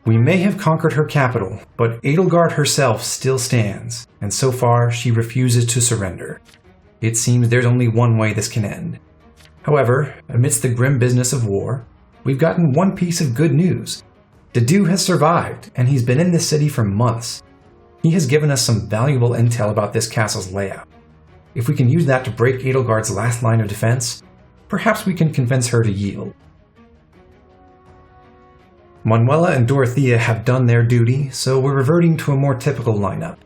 We may have conquered her capital, but Edelgard herself still stands, and so far she refuses to surrender. It seems there's only one way this can end. However, amidst the grim business of war, we've gotten one piece of good news. Dedue has survived, and he's been in this city for months. He has given us some valuable intel about this castle's layout. If we can use that to break Edelgard's last line of defense, perhaps we can convince her to yield. Manuela and Dorothea have done their duty, so we're reverting to a more typical lineup.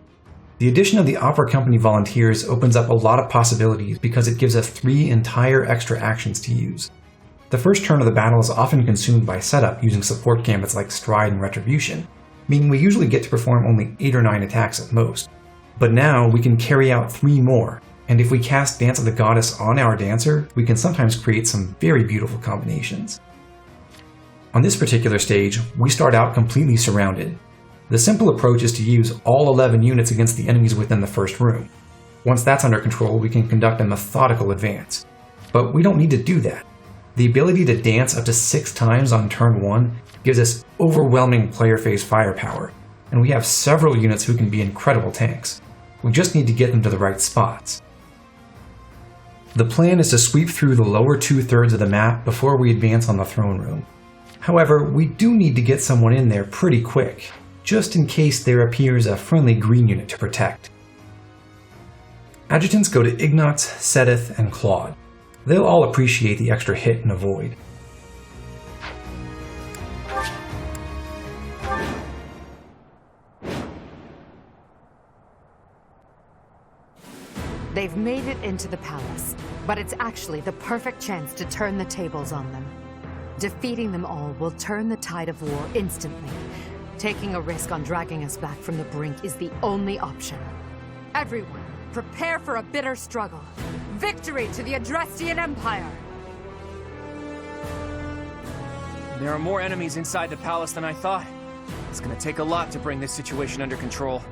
The addition of the Opera Company volunteers opens up a lot of possibilities because it gives us 3 entire extra actions to use. The first turn of the battle is often consumed by setup using support gambits like Stride and Retribution, meaning we usually get to perform only 8 or 9 attacks at most. But now we can carry out 3 more, and if we cast Dance of the Goddess on our dancer, we can sometimes create some very beautiful combinations. On this particular stage, we start out completely surrounded. The simple approach is to use all 11 units against the enemies within the first room. Once that's under control, we can conduct a methodical advance. But we don't need to do that. The ability to dance up to 6 times on turn 1 gives us overwhelming player phase firepower, and we have several units who can be incredible tanks. We just need to get them to the right spots. The plan is to sweep through the lower 2/3 of the map before we advance on the throne room. However, we do need to get someone in there pretty quick, just in case there appears a friendly green unit to protect. Adjutants go to Ignatz, Sedith, and Claude. They'll all appreciate the extra hit and avoid. They've made it into the palace, but it's actually the perfect chance to turn the tables on them. Defeating them all will turn the tide of war instantly. Taking a risk on dragging us back from the brink is the only option. Everyone, prepare for a bitter struggle. Victory to the Adrestian Empire! There are more enemies inside the palace than I thought. It's gonna take a lot to bring this situation under control.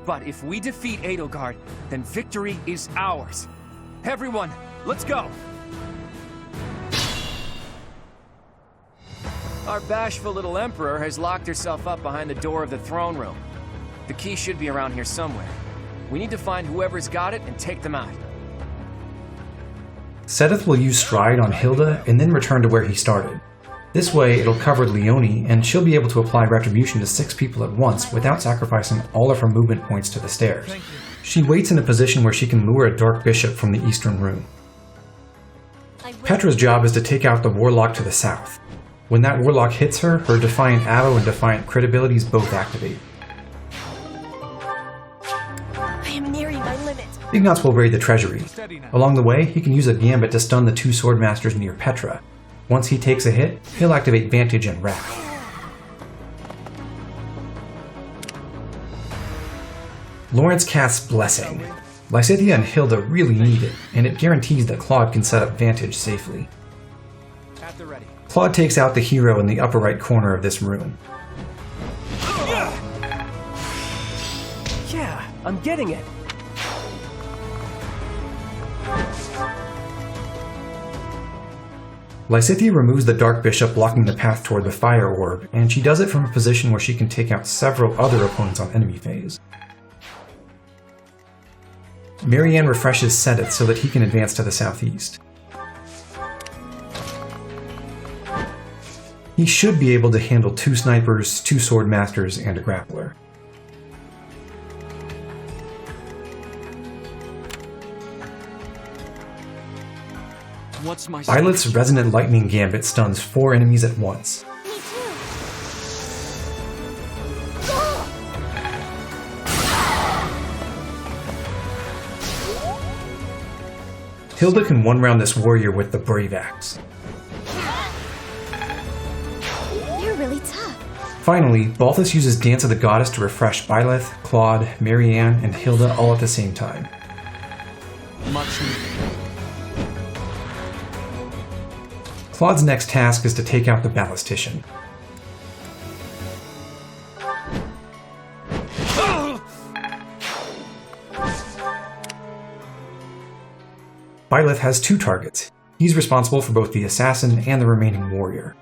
But if we defeat Edelgard, then victory is ours. Everyone, let's go! Our bashful little emperor has locked herself up behind the door of the throne room. The key should be around here somewhere. We need to find whoever's got it and take them out. Sedith will use Stride on Hilda and then return to where he started. This way it'll cover Leone, and she'll be able to apply Retribution to 6 people at once without sacrificing all of her movement points to the stairs. She waits in a position where she can lure a Dark Bishop from the eastern room. Petra's job is to take out the Warlock to the south. When that Warlock hits her, her Defiant Avo and Defiant Crit abilities both activate. I am nearing my limit. Ignatz will raid the treasury. Along the way, he can use a gambit to stun the 2 swordmasters near Petra. Once he takes a hit, he'll activate Vantage and Wrath. Lawrence casts Blessing. Lysithea and Hilda really need it, and it guarantees that Claude can set up Vantage safely. At the ready. Claude takes out the hero in the upper right corner of this room. Yeah, I'm getting it. Lysithea removes the Dark Bishop blocking the path toward the Fire Orb, and she does it from a position where she can take out several other opponents on enemy phase. Marianne refreshes Sedith so that he can advance to the southeast. He should be able to handle 2 snipers, 2 swordmasters, and a grappler. What's my Violet's Resonant Lightning Gambit stuns 4 enemies at once. Me too. Hilda can one-round this warrior with the Brave Axe. You're really tough. Finally, Balthus uses Dance of the Goddess to refresh Byleth, Claude, Marianne, and Hilda all at the same time. Much needed. Claude's next task is to take out the Ballistician. Byleth has 2 targets. He's responsible for both the assassin and the remaining warrior.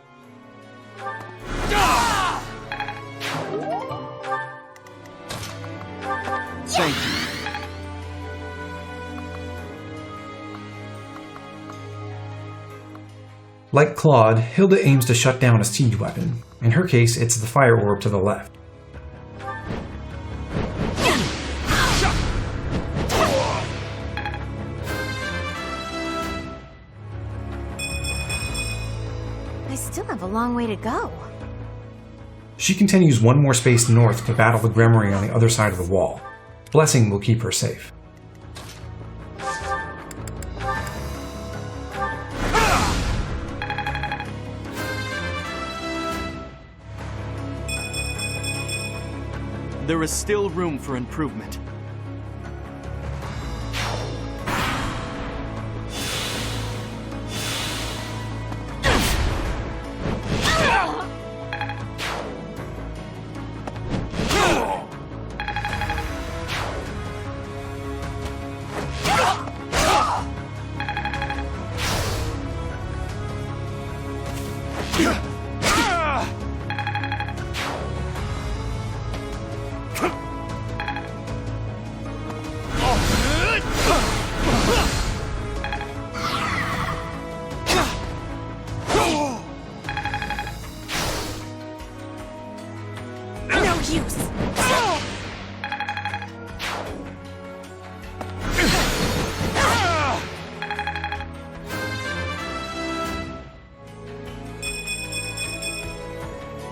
Thank you. Like Claude, Hilda aims to shut down a siege weapon. In her case, it's the fire orb to the left. I still have a long way to go. She continues one more space north to battle the Grimoire on the other side of the wall. Blessing will keep her safe. There is still room for improvement.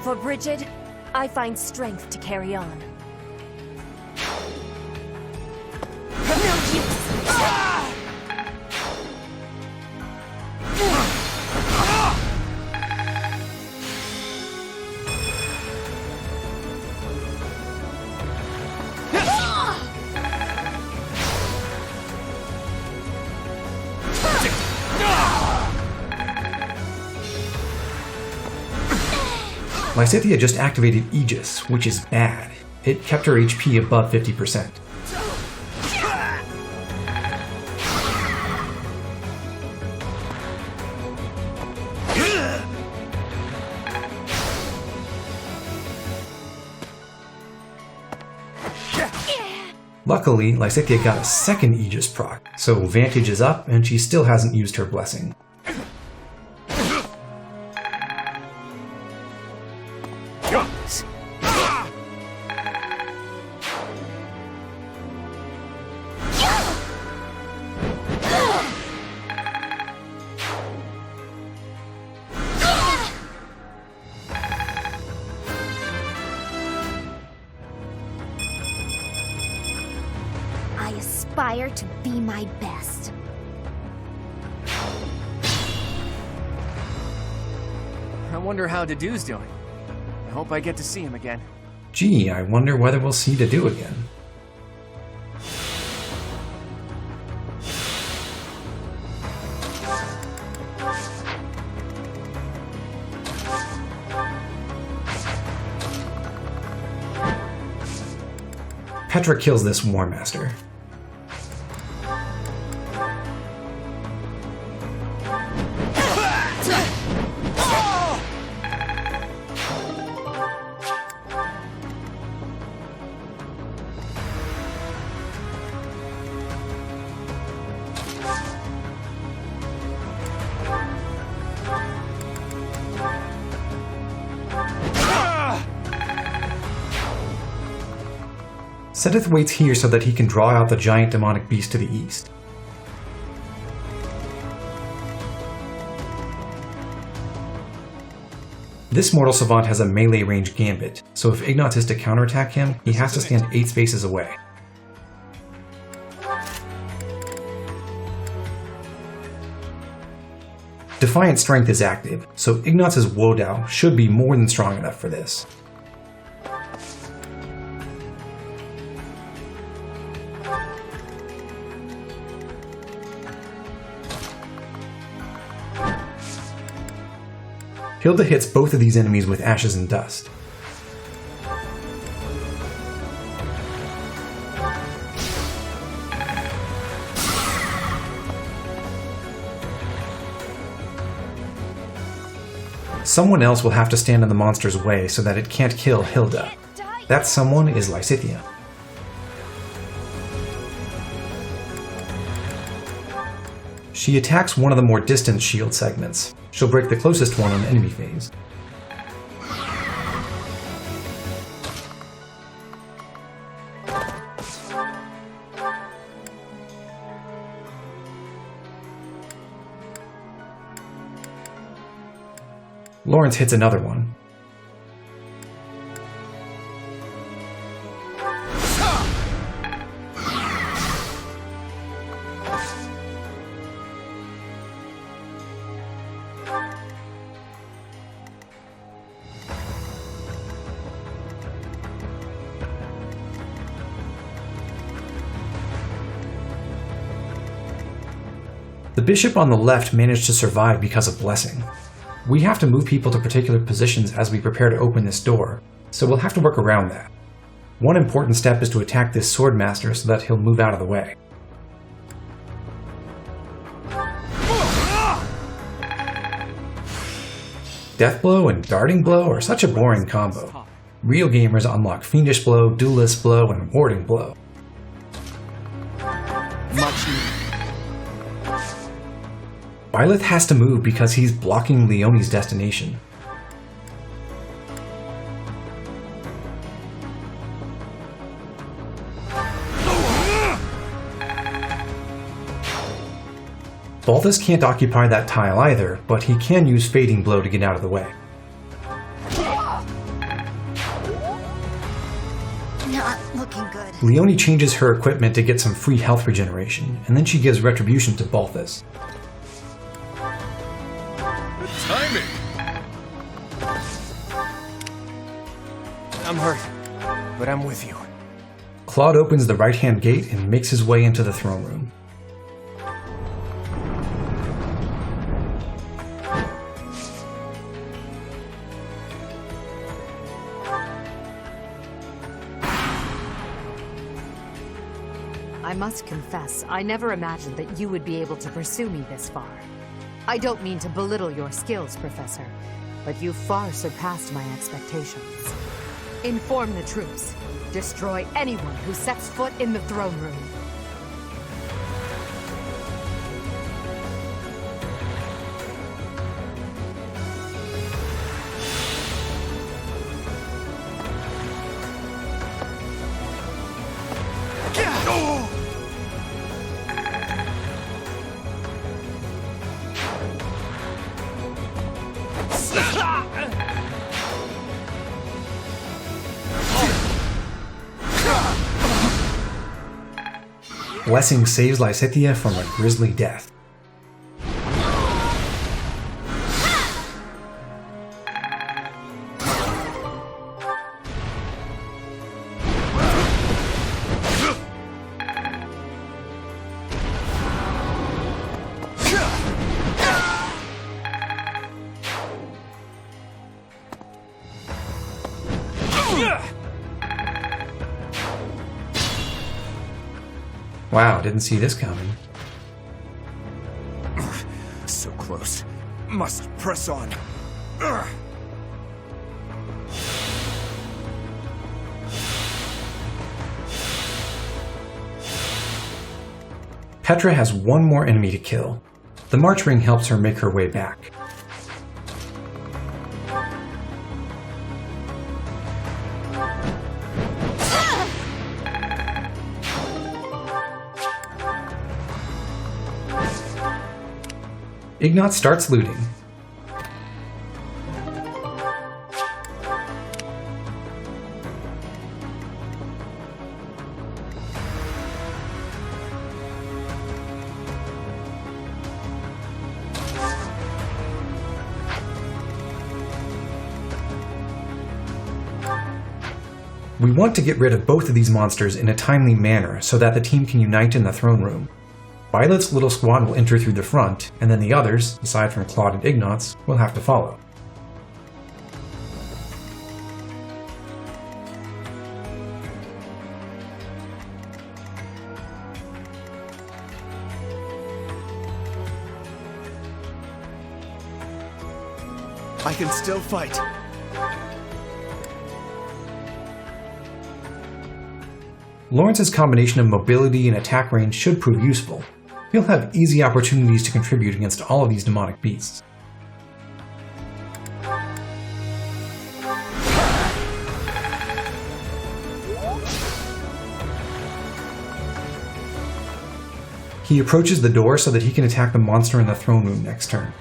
For Bridget, I find strength to carry on. No use! Lysithea just activated Aegis, which is bad. It kept her HP above 50%. Luckily, Lysithea got a second Aegis proc, so Vantage is up and she still hasn't used her blessing. I aspire to be my best. I wonder how Dedue's doing. I hope I get to see him again. Gee, I wonder whether we'll see Dedue again. Petra kills this War Master. Sedith waits here so that he can draw out the giant demonic beast to the east. This mortal savant has a melee range gambit, so if Ignatz is to counterattack him, he has to stand 8 spaces away. Defiant Strength is active, so Ignatz's Wodao should be more than strong enough for this. Hilda hits both of these enemies with Ashes and Dust. Someone else will have to stand in the monster's way so that it can't kill Hilda. That someone is Lysithea. She attacks one of the more distant shield segments. She'll break the closest one on the enemy phase. Lawrence hits another one. The bishop on the left managed to survive because of Blessing. We have to move people to particular positions as we prepare to open this door, so we'll have to work around that. One important step is to attack this Swordmaster so that he'll move out of the way. Death Blow and Darting Blow are such a boring combo. Real gamers unlock Fiendish Blow, Duelist Blow, and Warding Blow. Much needed. Byleth has to move because he's blocking Leonie's destination. Balthus can't occupy that tile either, but he can use Fading Blow to get out of the way. Not looking good. Leonie changes her equipment to get some free health regeneration, and then she gives Retribution to Balthus. Timing! I'm hurt, but I'm with you. Claude opens the right-hand gate and makes his way into the throne room. I must confess, I never imagined that you would be able to pursue me this far. I don't mean to belittle your skills, Professor, but you far surpassed my expectations. Inform the troops. Destroy anyone who sets foot in the throne room. Blessing saves Lysithea from a grisly death. Wow, didn't see this coming. So close. Must press on. Petra has one more enemy to kill. The March Ring helps her make her way back. Ignat starts looting. We want to get rid of both of these monsters in a timely manner so that the team can unite in the throne room. Violet's little squad will enter through the front, and then the others, aside from Claude and Ignatz, will have to follow. I can still fight. Lawrence's combination of mobility and attack range should prove useful. he'll have easy opportunities to contribute against all of these demonic beasts. He approaches the door so that he can attack the monster in the throne room next turn.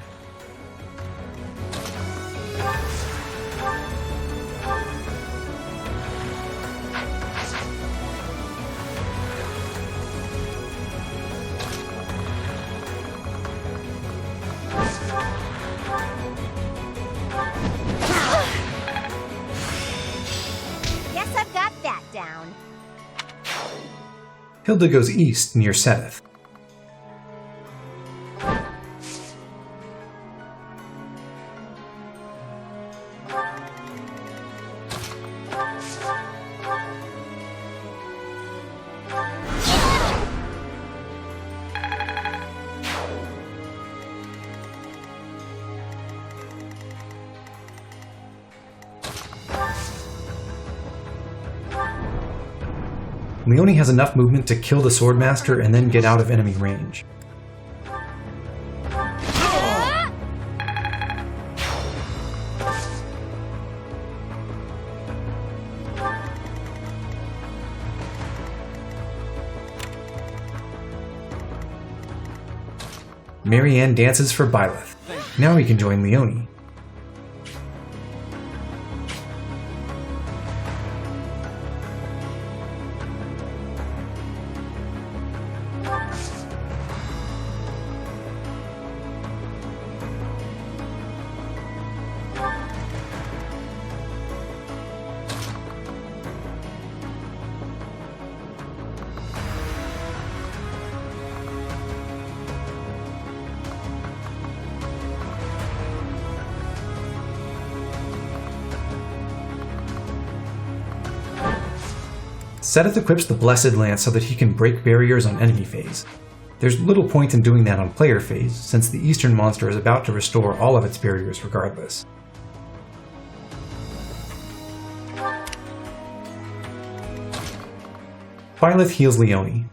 Guess I've got that down. Hilda goes east near Seth. Leone has enough movement to kill the Swordmaster and then get out of enemy range. Marianne dances for Byleth. Now he can join Leone. Seth equips the Blessed Lance so that he can break barriers on enemy phase. There's little point in doing that on player phase, since the Eastern monster is about to restore all of its barriers regardless. Byleth heals Leone.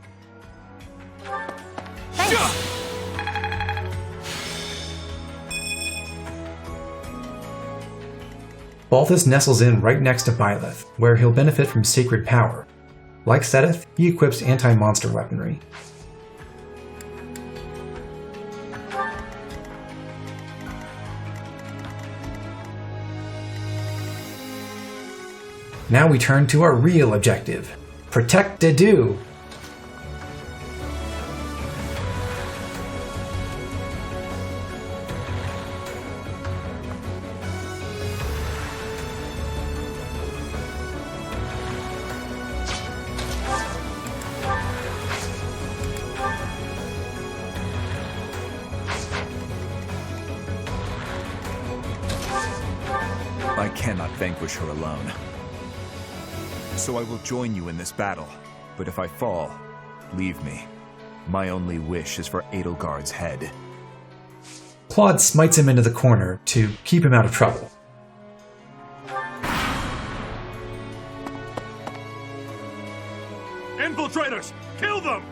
Balthus nestles in right next to Byleth, where he'll benefit from Sacred Power. Like Seth, he equips anti-monster weaponry. Now we turn to our real objective: protect Dedue! I cannot vanquish her alone. So I will join you in this battle. But if I fall, leave me. My only wish is for Edelgard's head. Claude smites him into the corner to keep him out of trouble. Infiltrators! Kill them!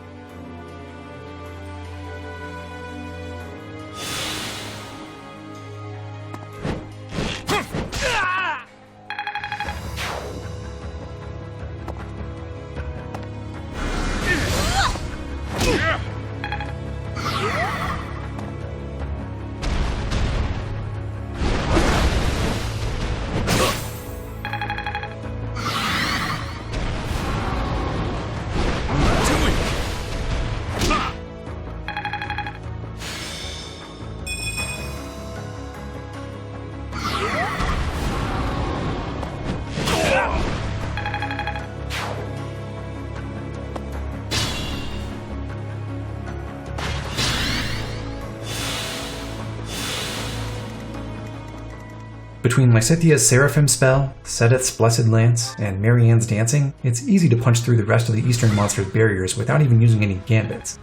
Between Lysithia's Seraphim spell, Sedith's Blessed Lance, and Marianne's dancing, it's easy to punch through the rest of the Eastern monster's barriers without even using any gambits.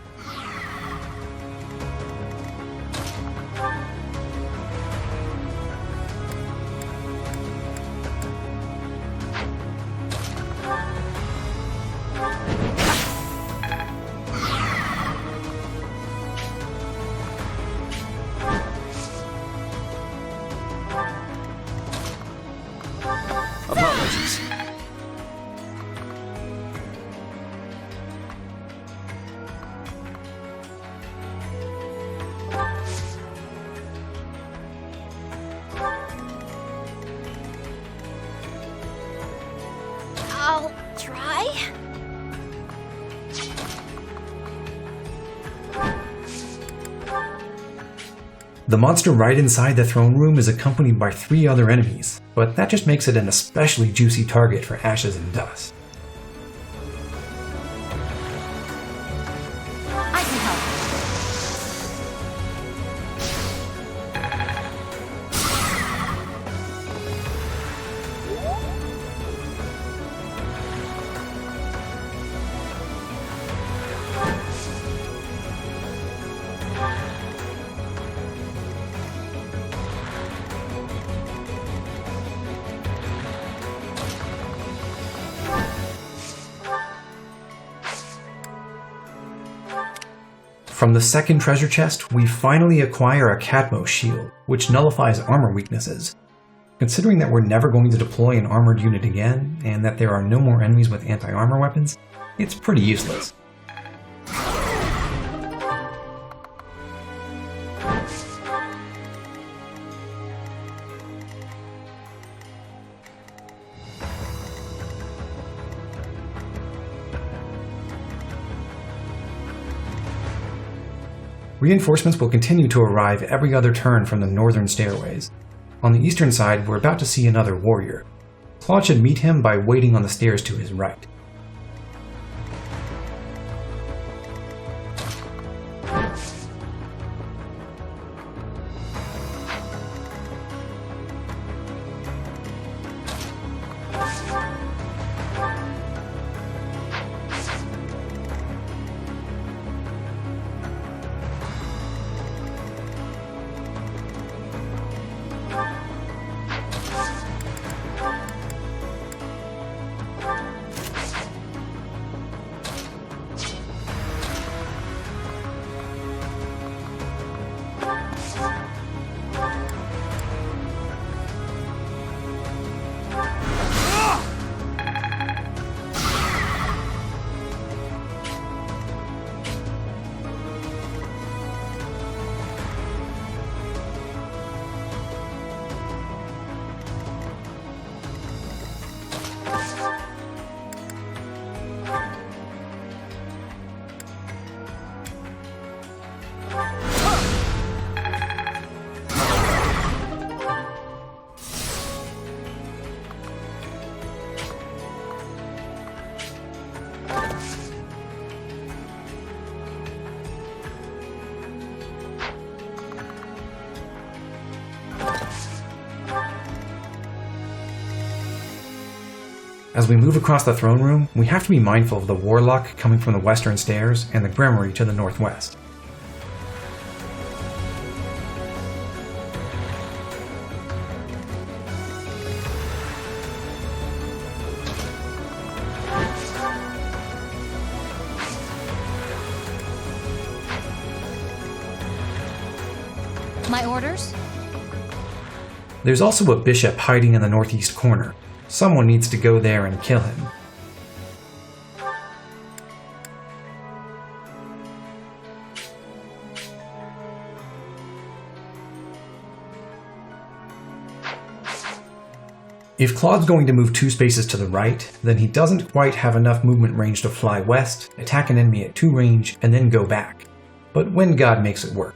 I'll try. The monster right inside the throne room is accompanied by 3 other enemies, but that just makes it an especially juicy target for ashes and dust. I can help. From the second treasure chest, we finally acquire a Catmo shield, which nullifies armor weaknesses. Considering that we're never going to deploy an armored unit again, and that there are no more enemies with anti-armor weapons, it's pretty useless. Reinforcements will continue to arrive every other turn from the northern stairways. On the eastern side, we're about to see another warrior. Claude should meet him by waiting on the stairs to his right. As we move across the throne room, we have to be mindful of the Warlock coming from the western stairs and the Grimoire to the northwest. My orders? There's also a bishop hiding in the northeast corner. Someone needs to go there and kill him. If Claude's going to move 2 spaces to the right, then he doesn't quite have enough movement range to fly west, attack an enemy at 2 range, and then go back. But Wind God makes it work.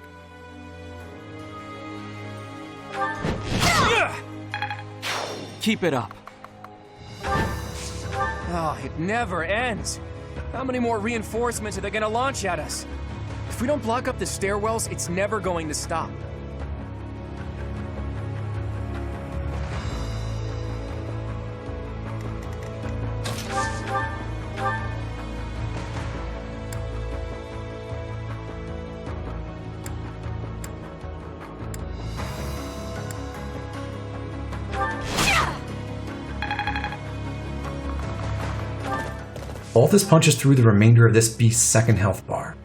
Keep it up. Oh, it never ends. How many more reinforcements are they gonna launch at us? If we don't block up the stairwells, it's never going to stop. Balthus punches through the remainder of this beast's second health bar.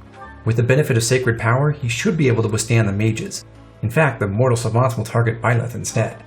With the benefit of Sacred Power, he should be able to withstand the mages. In fact, the Mortal Savants will target Byleth instead.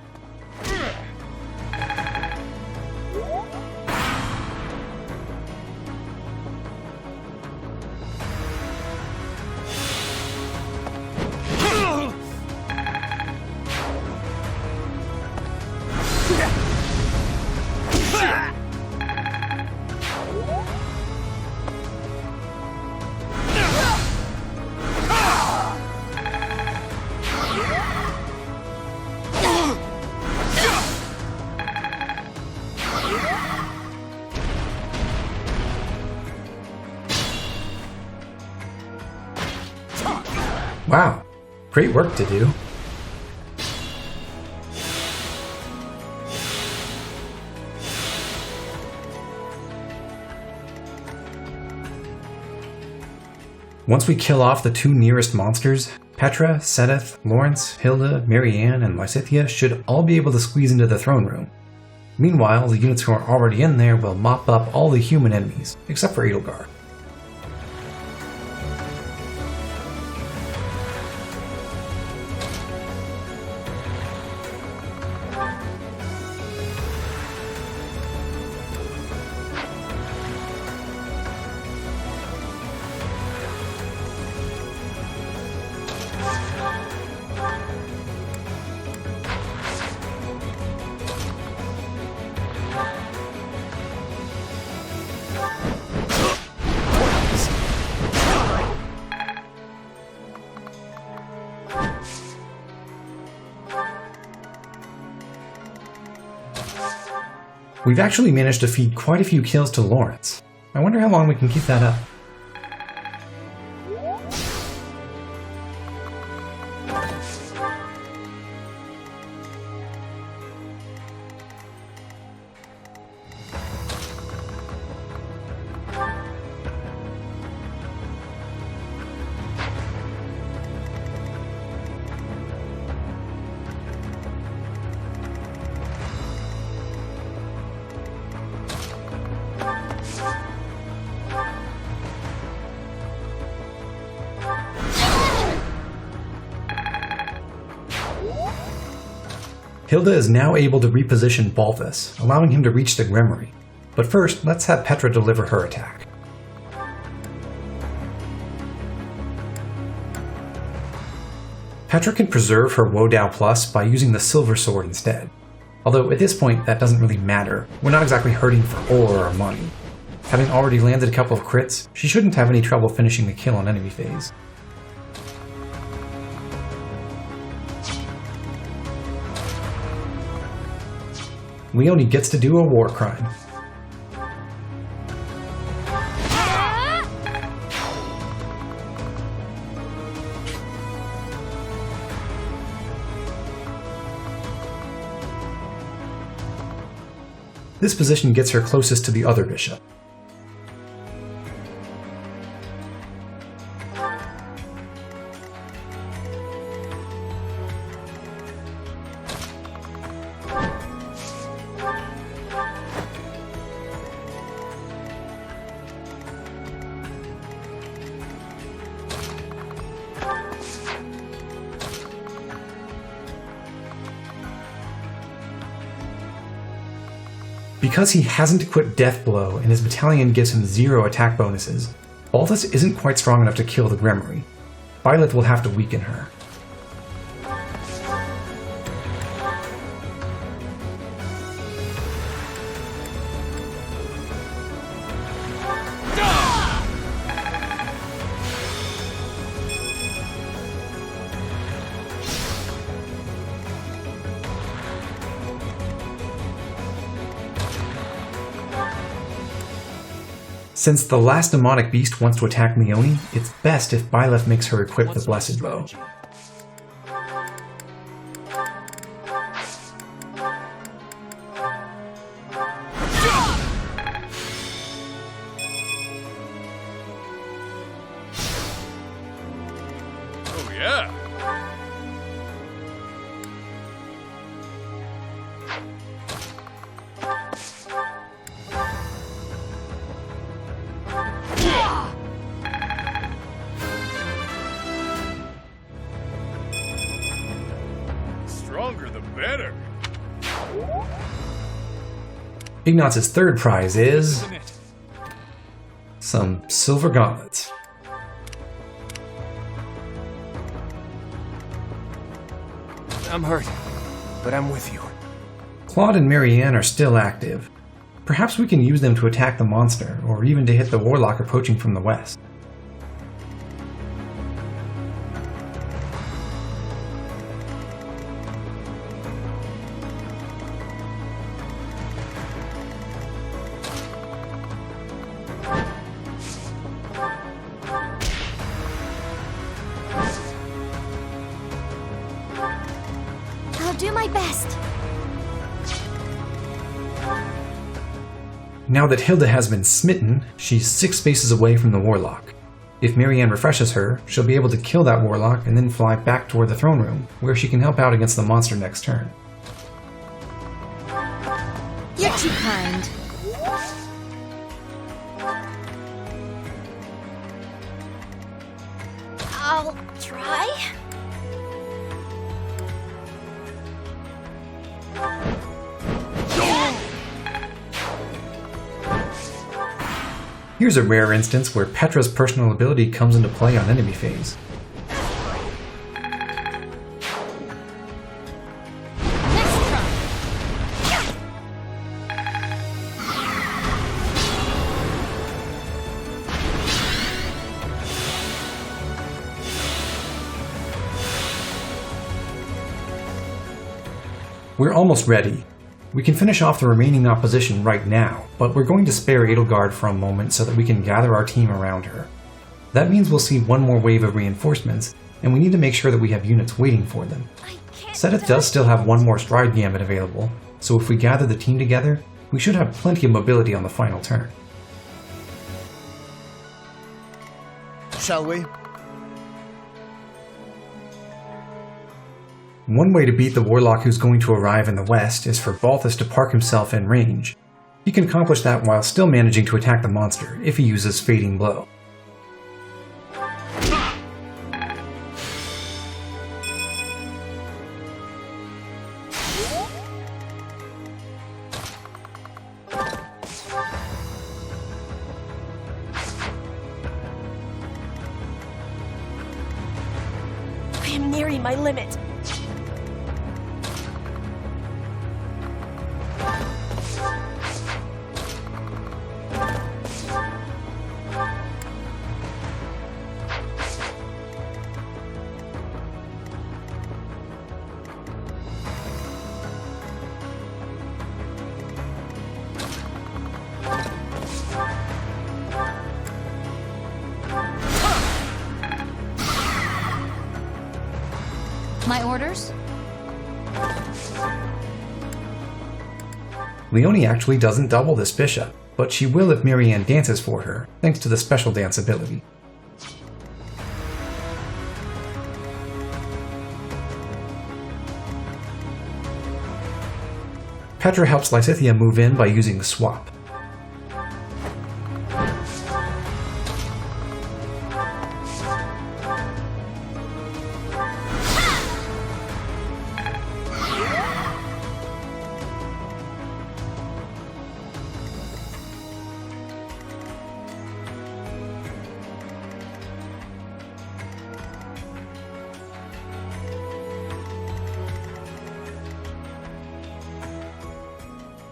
Wow, great work to do. Once we kill off the 2 nearest monsters, Petra, Sedith, Lawrence, Hilda, Marianne, and Lysithea should all be able to squeeze into the throne room. Meanwhile, the units who are already in there will mop up all the human enemies, except for Edelgard. We've actually managed to feed quite a few kills to Lawrence. I wonder how long we can keep that up. Hilda is now able to reposition Balthus, allowing him to reach the Grimoire. But first, let's have Petra deliver her attack. Petra can preserve her Woedao Plus by using the Silver Sword instead. Although at this point that doesn't really matter, we're not exactly hurting for ore or money. Having already landed a couple of crits, she shouldn't have any trouble finishing the kill on enemy phase. Leone gets to do a war crime. This position gets her closest to the other bishop. Because he hasn't equipped Death Blow and his battalion gives him 0 attack bonuses, Balthus isn't quite strong enough to kill the Grimoire. Byleth will have to weaken her. Since the last demonic beast wants to attack Leone, it's best if Byleth makes her equip the Blessed Bow. Oh yeah! Stronger the better. Ignaz's third prize is some silver gauntlets. I'm hurt, but I'm with you. Claude and Marianne are still active. Perhaps we can use them to attack the monster, or even to hit the warlock approaching from the west. Now that Hilda has been smitten, she's 6 spaces away from the Warlock. If Marianne refreshes her, she'll be able to kill that Warlock and then fly back toward the throne room, where she can help out against the monster next turn. You're too kind. I'll try. Here's a rare instance where Petra's personal ability comes into play on enemy phase. We're almost ready. We can finish off the remaining opposition right now, but we're going to spare Edelgard for a moment so that we can gather our team around her. That means we'll see one more wave of reinforcements, and we need to make sure that we have units waiting for them. Seteth does still have one more stride gambit available, so if we gather the team together, we should have plenty of mobility on the final turn. Shall we? One way to beat the Warlock who's going to arrive in the west is for Balthus to park himself in range. He can accomplish that while still managing to attack the monster if he uses Fading Blow. I am nearing my limit. My orders? Leonie actually doesn't double this bishop, but she will if Marianne dances for her, thanks to the special dance ability. Petra helps Lysithea move in by using Swap.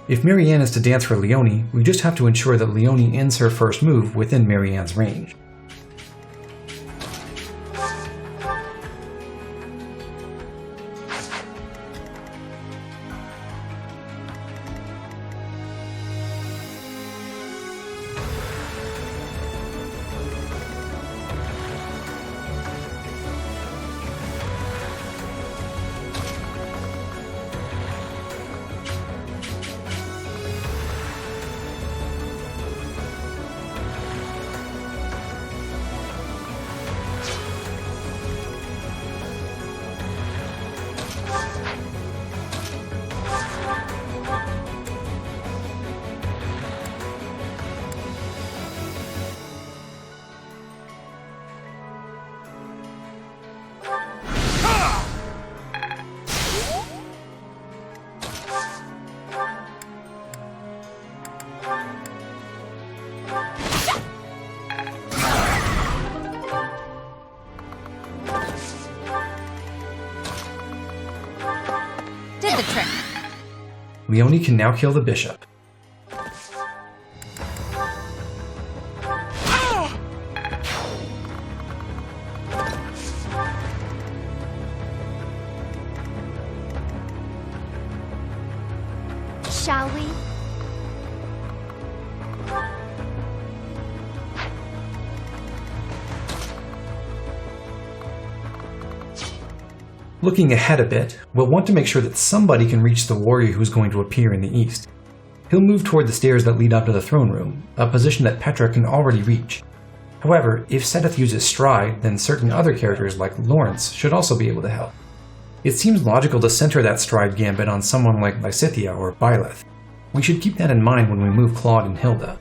If Marianne is to dance for Leonie, we just have to ensure that Leonie ends her first move within Marianne's range. Did the trick. Leonie can now kill the bishop. Shall we? Looking ahead a bit, we'll want to make sure that somebody can reach the warrior who's going to appear in the east. He'll move toward the stairs that lead up to the throne room, a position that Petra can already reach. However, if Seteth uses Stride, then certain other characters like Lawrence should also be able to help. It seems logical to center that Stride gambit on someone like Lysithea or Byleth. We should keep that in mind when we move Claude and Hilda.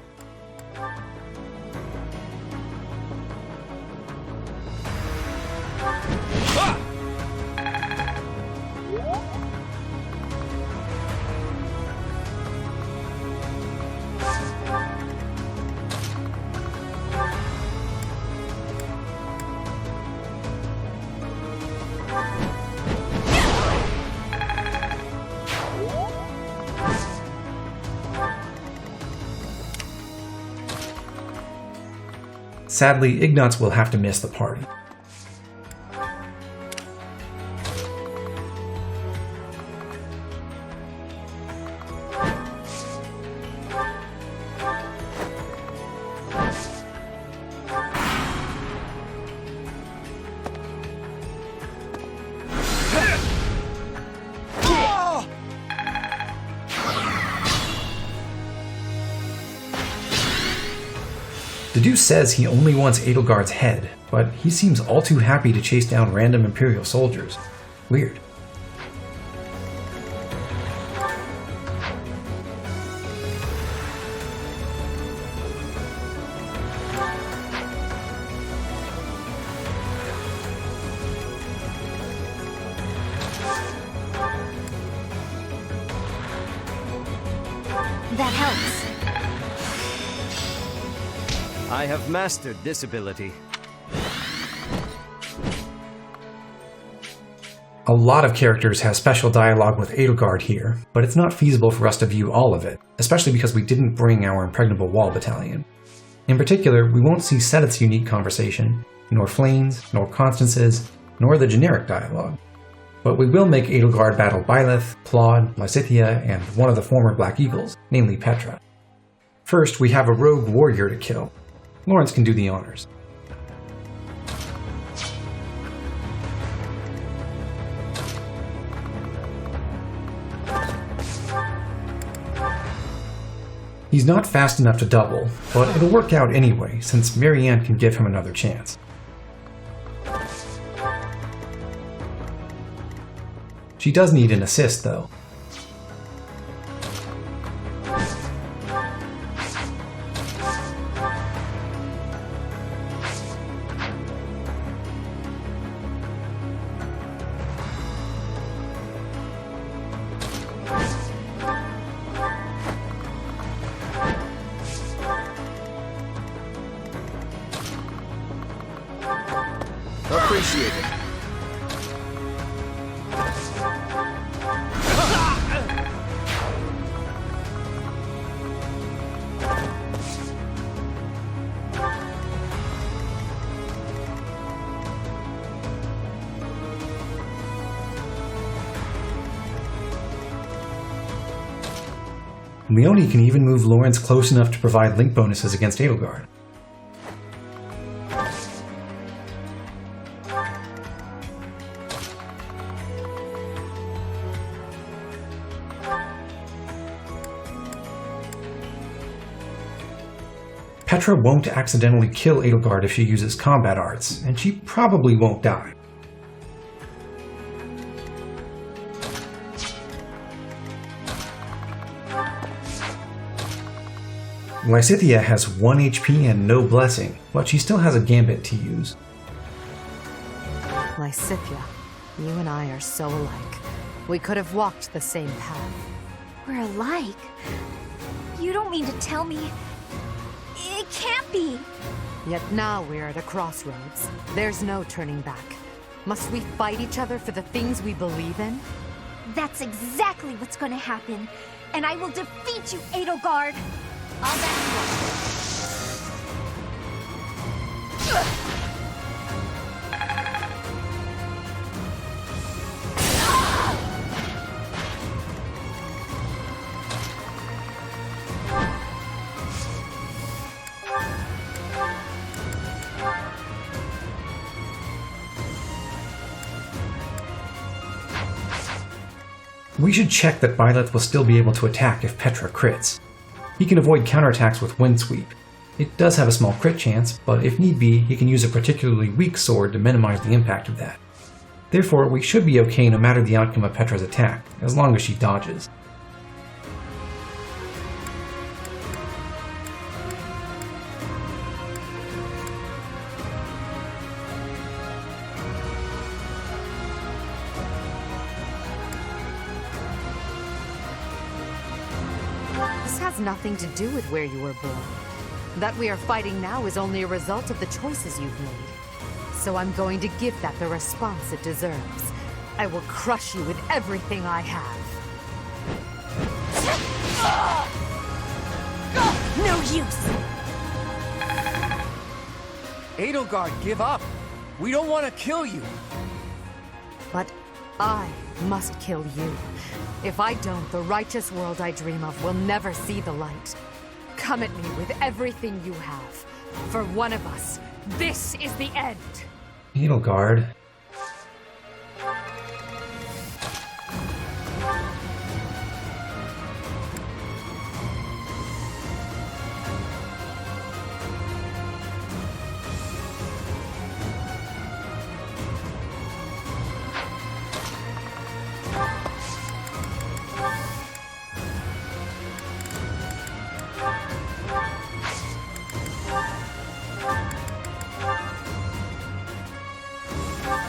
Sadly, Ignatz will have to miss the party. Dedue says he only wants Edelgard's head, but he seems all too happy to chase down random Imperial soldiers. Weird. That helps. I have mastered this ability. A lot of characters have special dialogue with Edelgard here, but it's not feasible for us to view all of it, especially because we didn't bring our Impregnable Wall Battalion. In particular, we won't see Seteth's unique conversation, nor Flayn's, nor Constance's, nor the generic dialogue. But we will make Edelgard battle Byleth, Claude, Lysithea, and one of the former Black Eagles, namely Petra. First, we have a rogue warrior to kill. Lawrence can do the honors. He's not fast enough to double, but it'll work out anyway, since Marianne can give him another chance. She does need an assist, though. Appreciated. Leone can even move Lawrence close enough to provide link bonuses against Edelgard. Petra won't accidentally kill Edelgard if she uses combat arts, and she probably won't die. Lysithea has 1 HP and no blessing, but she still has a gambit to use. Lysithea, you and I are so alike. We could have walked the same path. We're alike? You don't mean to tell me... It can't be! Yet now we're at a crossroads. There's no turning back. Must we fight each other for the things we believe in? That's exactly what's gonna happen. And I will defeat you, Edelgard! I'll back you up. We should check that Byleth will still be able to attack if Petra crits. He can avoid counterattacks with Wind Sweep. It does have a small crit chance, but if need be, he can use a particularly weak sword to minimize the impact of that. Therefore, we should be okay no matter the outcome of Petra's attack, as long as she dodges. This has nothing to do with where you were born. That we are fighting now is only a result of the choices you've made. So I'm going to give that the response it deserves. I will crush you with everything I have. No use! Edelgard, give up! We don't want to kill you! But I must kill you. If I don't, the righteous world I dream of will never see the light. Come at me with everything you have. For one of us, this is the end! Edelgard.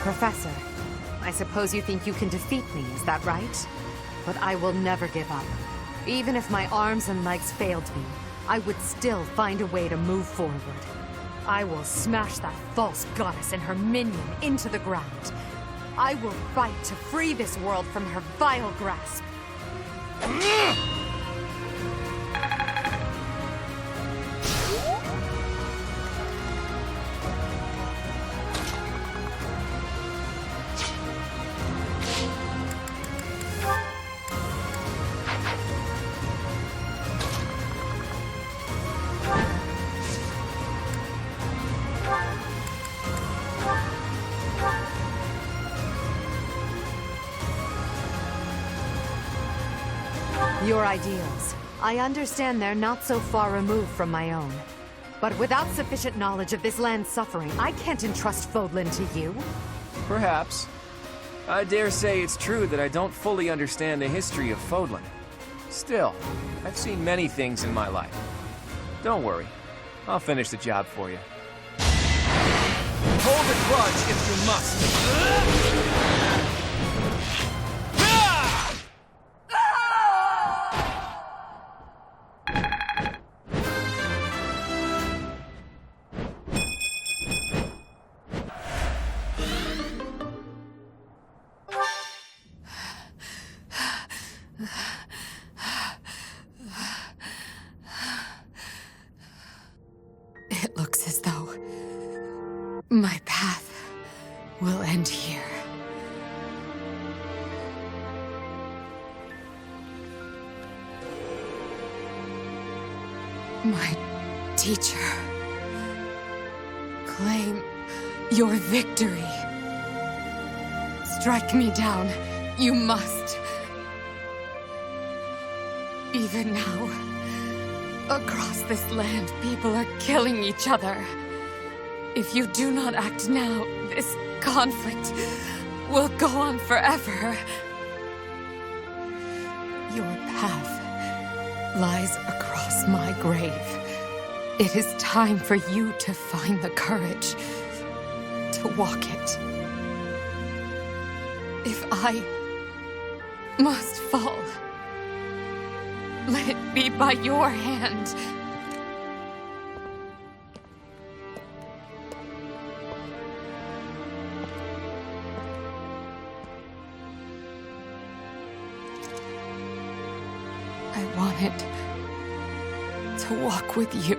Professor, I suppose you think you can defeat me, is that right? But I will never give up. Even if my arms and legs failed me, I would still find a way to move forward. I will smash that false goddess and her minion into the ground. I will fight to free this world from her vile grasp. Your ideals. I understand they're not so far removed from my own. But without sufficient knowledge of this land's suffering, I can't entrust Fodlan to you. Perhaps. I dare say it's true that I don't fully understand the history of Fodlan. Still, I've seen many things in my life. Don't worry. I'll finish the job for you. Hold a grudge if you must. It looks as though my path will end here. My teacher, claim your victory. Strike me down, you must. Even now, across this land, people are killing each other. If you do not act now, this conflict will go on forever. Your path lies across my grave. It is time for you to find the courage to walk it. If I must fall, let it be by your hand. I wanted to walk with you.